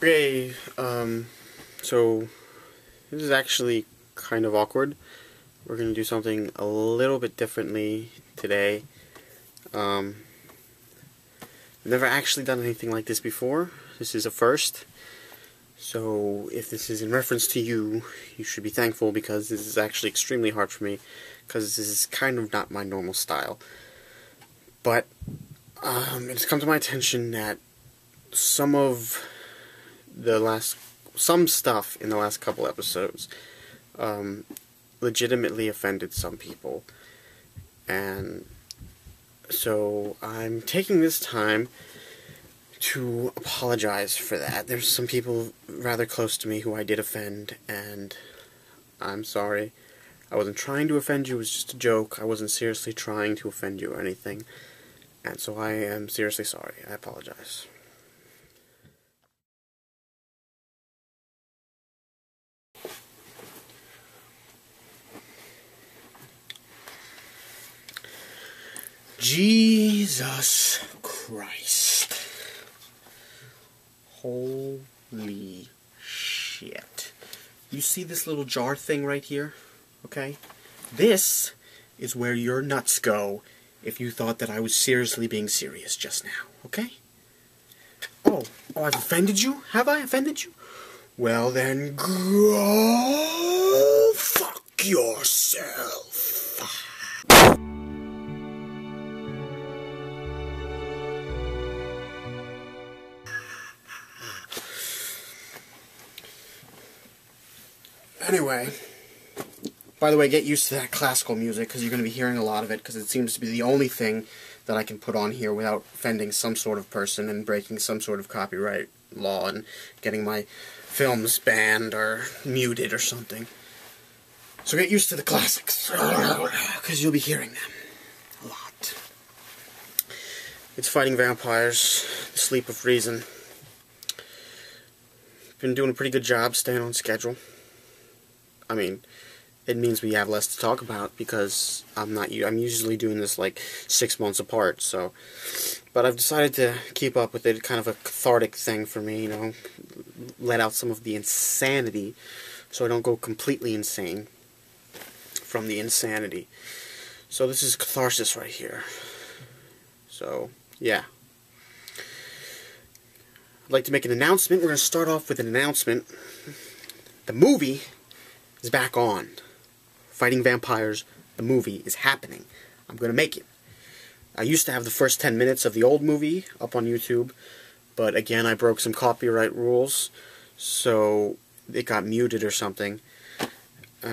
Okay, so this is actually kind of awkward. We're going to do something a little bit differently today. I've never actually done anything like this before. This is a first. So if this is in reference to you, you should be thankful because this is actually extremely hard for me because this is kind of not my normal style. But it's come to my attention that some stuff in the last couple episodes legitimately offended some people, and so I'm taking this time to apologize for that. There's some people rather close to me who I did offend, and I'm sorry. I wasn't trying to offend you, it was just a joke. I wasn't seriously trying to offend you or anything, and so I am seriously sorry. I apologize. Jesus Christ. Holy shit. You see this little jar thing right here? Okay? This is where your nuts go if you thought that I was seriously being serious just now, okay? Oh, I've offended you? Have I offended you? Well then, go fuck yourself. Anyway, by the way, get used to that classical music because you're going to be hearing a lot of it because it seems to be the only thing that I can put on here without offending some sort of person and breaking some sort of copyright law and getting my films banned or muted or something. So get used to the classics because you'll be hearing them a lot. It's fighting vampires, the sleep of reason. Been doing a pretty good job staying on schedule. I mean, it means we have less to talk about because I'm usually doing this like 6 months apart, so. But I've decided to keep up with it, kind of a cathartic thing for me, you know, let out some of the insanity so I don't go completely insane from the insanity. So this is catharsis right here. So, yeah. I'd like to make an announcement. We're going to start off with an announcement. The movie is back on. Fighting Vampires, the movie, is happening. I'm going to make it. I used to have the first 10 minutes of the old movie up on YouTube, but again, I broke some copyright rules, so it got muted or something.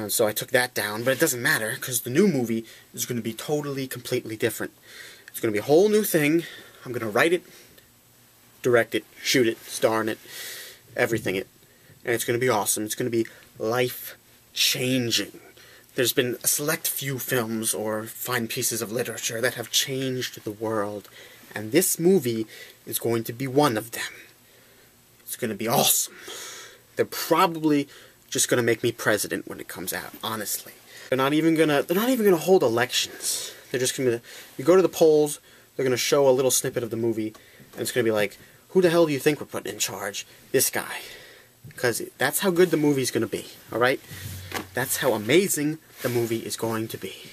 So I took that down, but it doesn't matter, because the new movie is going to be totally, completely different. It's going to be a whole new thing. I'm going to write it, direct it, shoot it, star in it, everything it. And it's going to be awesome. It's going to be life-changing. There's been a select few films or fine pieces of literature that have changed the world, and this movie is going to be one of them. It's going to be awesome. They're probably just going to make me president when it comes out, honestly. They're not even going to hold elections. They're just going to, you go to the polls, they're going to show a little snippet of the movie, and it's going to be like, who the hell do you think we're putting in charge? This guy. Because that's how good the movie's going to be, alright? That's how amazing the movie is going to be.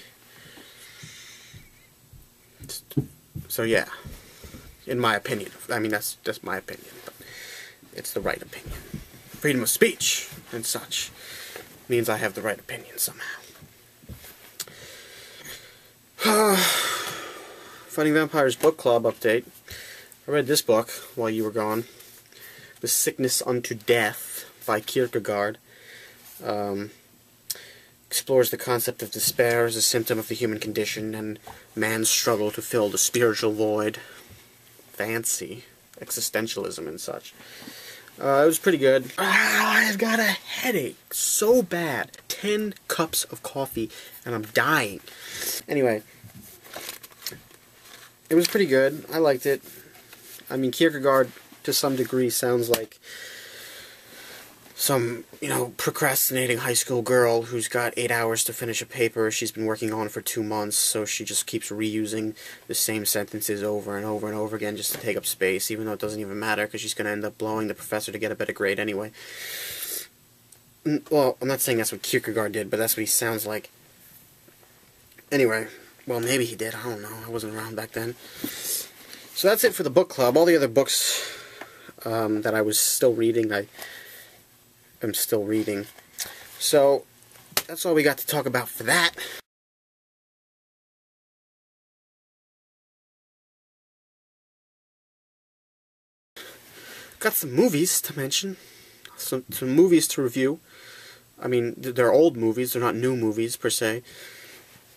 So yeah, in my opinion. I mean, that's just my opinion, but it's the right opinion. Freedom of speech and such means I have the right opinion somehow. Fighting Vampires Book Club update. I read this book while you were gone. The Sickness Unto Death by Kierkegaard. Explores the concept of despair as a symptom of the human condition and man's struggle to fill the spiritual void. Fancy. Existentialism and such. It was pretty good. I've got a headache so bad. 10 cups of coffee and I'm dying. Anyway, it was pretty good. I liked it. I mean, Kierkegaard to some degree sounds like some, procrastinating high school girl who's got 8 hours to finish a paper she's been working on for 2 months, so she just keeps reusing the same sentences over and over and over again just to take up space, even though it doesn't even matter, because she's going to end up blowing the professor to get a better grade anyway. Well, I'm not saying that's what Kierkegaard did, but that's what he sounds like. Anyway, well, maybe he did, I don't know, I wasn't around back then. So that's it for the book club. All the other books that I was still reading, I'm still reading. So, that's all we got to talk about for that. Got some movies to mention. Some movies to review. I mean, they're old movies, they're not new movies, per se.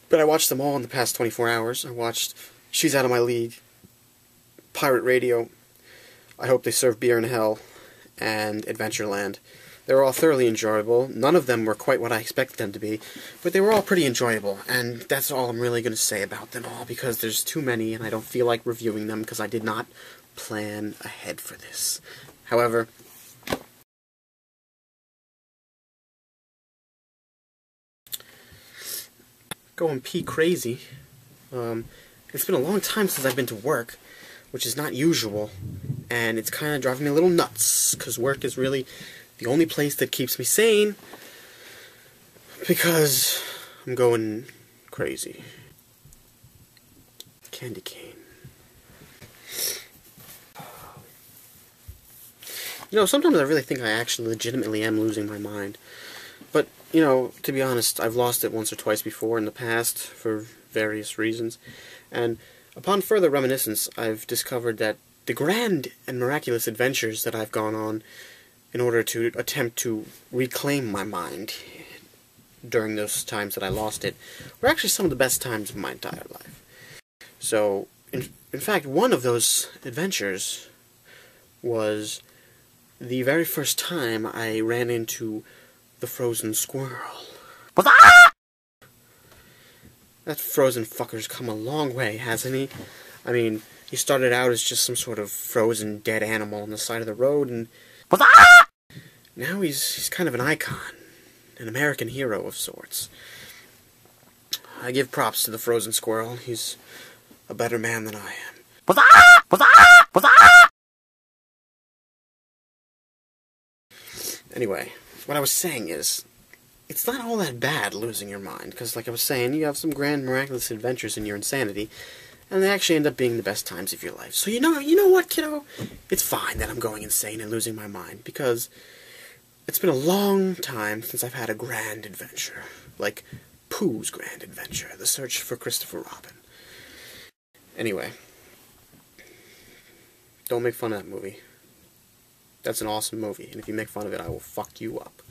But I watched them all in the past 24 hours. I watched She's Out of My League, Pirate Radio, I Hope They Serve Beer in Hell, and Adventureland. They were all thoroughly enjoyable. None of them were quite what I expected them to be, but they were all pretty enjoyable, and that's all I'm really going to say about them all, because there's too many, and I don't feel like reviewing them, because I did not plan ahead for this. However, going pee crazy. It's been a long time since I've been to work, which is not usual, and it's kind of driving me a little nuts, because work is really the only place that keeps me sane, because I'm going crazy. Candy cane. Sometimes I really think I actually legitimately am losing my mind. But, to be honest, I've lost it once or twice before in the past, for various reasons, and upon further reminiscence, I've discovered that the grand and miraculous adventures that I've gone on in order to attempt to reclaim my mind during those times that I lost it were actually some of the best times of my entire life. So, in fact, one of those adventures was the very first time I ran into the frozen squirrel. That frozen fucker's come a long way, hasn't he? I mean, he started out as just some sort of frozen dead animal on the side of the road, and now he's kind of an icon, an American hero of sorts. I give props to the frozen squirrel. He's a better man than I am. Anyway, what I was saying is, it's not all that bad losing your mind, because like I was saying, you have some grand miraculous adventures in your insanity, and they actually end up being the best times of your life. So you know what, kiddo? It's fine that I'm going insane and losing my mind, because it's been a long time since I've had a grand adventure. Like Pooh's Grand Adventure, The Search for Christopher Robin. Anyway, don't make fun of that movie. That's an awesome movie, and if you make fun of it, I will fuck you up.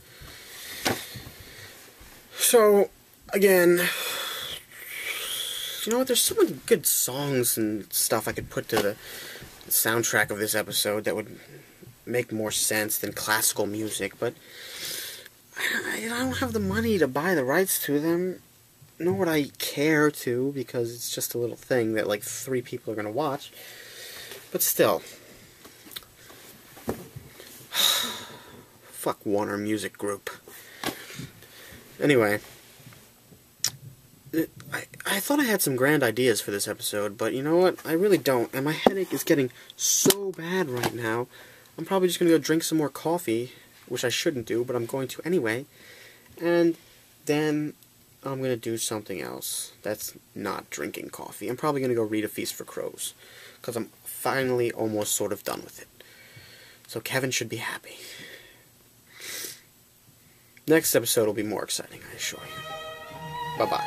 So, again, you know what, there's so many good songs and stuff I could put to the soundtrack of this episode that would make more sense than classical music, but I don't have the money to buy the rights to them, nor would I care to, because it's just a little thing that, like, 3 people are going to watch. But still, fuck Warner Music Group. Anyway, I thought I had some grand ideas for this episode, but you know what? I really don't, and my headache is getting so bad right now, I'm probably just going to go drink some more coffee, which I shouldn't do, but I'm going to anyway, and then I'm going to do something else that's not drinking coffee. I'm probably going to go read A Feast for Crows, because I'm finally almost sort of done with it. So Kevin should be happy. Next episode will be more exciting, I assure you. Bye-bye.